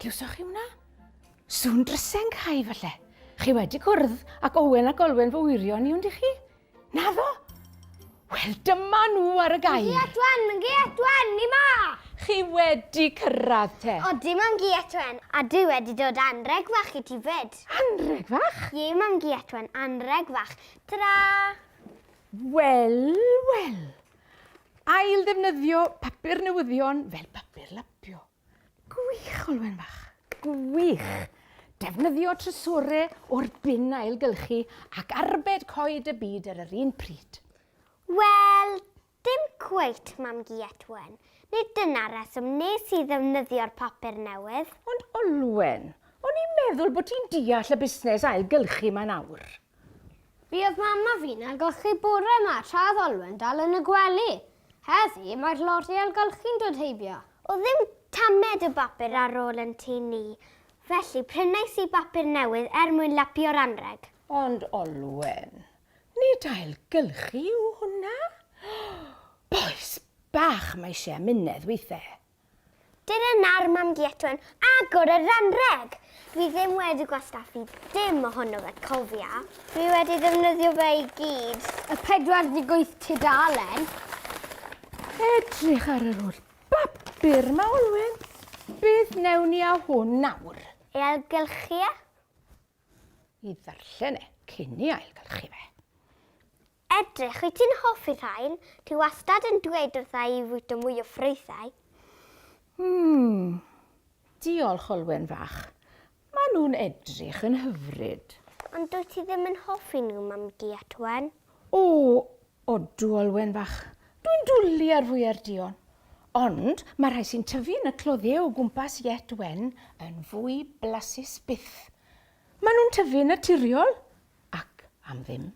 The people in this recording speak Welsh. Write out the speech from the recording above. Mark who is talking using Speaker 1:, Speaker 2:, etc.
Speaker 1: Glywsoch chi hwnna? Sŵn drysau'n cael falle. Chi wedi cwrdd ac Owen ac Olwen fy wirion ni, yndych chi? Naddo? Wel, dyma nhw ar y gair.
Speaker 2: Mae'n Edwen, ni ma!
Speaker 1: Chi wedi cyrraedd te.
Speaker 2: O, dim am Edwen, a dwi wedi dod anreg fach i ti fyd.
Speaker 1: Anreg fach?
Speaker 2: Ie, mam Edwen, anreg fach. Tra!
Speaker 1: Wel. Ail ddefnyddio papur newyddion fel papur lapio. Gwych, Olwen fach. Gwych. Defnyddio trysorau o'r bin ailgylchu ac arbed coed y byd ar yr un pryd.
Speaker 2: Wel, dim cweit, mam Edwen. Nid dyna reswm nes i ddefnyddio'r papur newydd.
Speaker 1: Ond Olwen, o'n i'n meddwl bod ti'n deall y busnes ailgylchu ma nawr.
Speaker 2: Fi oedd mama fi'n ailgylchu bore yma traedd Olwen dal yn y gwely. Heddi, mae'r lori ailgylchu'n dod heibio. O ddim tamed y bapur ar ôl yn tŷ ni. Felly, prynais i bapur newydd mwyn lapio'r anreg.
Speaker 1: Ond Olwen, nid ailgylchu yw hwnna? Boes bach mae eisiau mynedd weithiau.
Speaker 2: Dyna nar, mam Edwen, agor yr anreg. Fi ddim wedi gwastaffu dim ohono fe cofia. Fi wedi ddefnyddio fe i gyd. Y 48 tudalen.
Speaker 1: Edrych ar yr holl bapur ma, Olwen. Beth newn ni â hwn nawr?
Speaker 2: Ei ailgylchu e?
Speaker 1: I ddarllen cyn i ailgylchu fe.
Speaker 2: Edrych, wyt ti'n hoffi rhain? Ti wastad yn dweud wrtha i fwyta mwy o ffrwythau.
Speaker 1: Diolch, Olwen fach. Maen nhw'n edrych yn hyfryd.
Speaker 2: Ond dwyt ti ddim yn hoffi nhw, mam Edwen?
Speaker 1: O, odw, Olwen fach. Dwi'n dwlu ar fwy'r dion. Ond mae rhai sy'n tyfu yn y cloddiau o gwmpas Edwen yn fwy blasus byth. Maen nhw'n tyfu yn naturiol ac am ddim.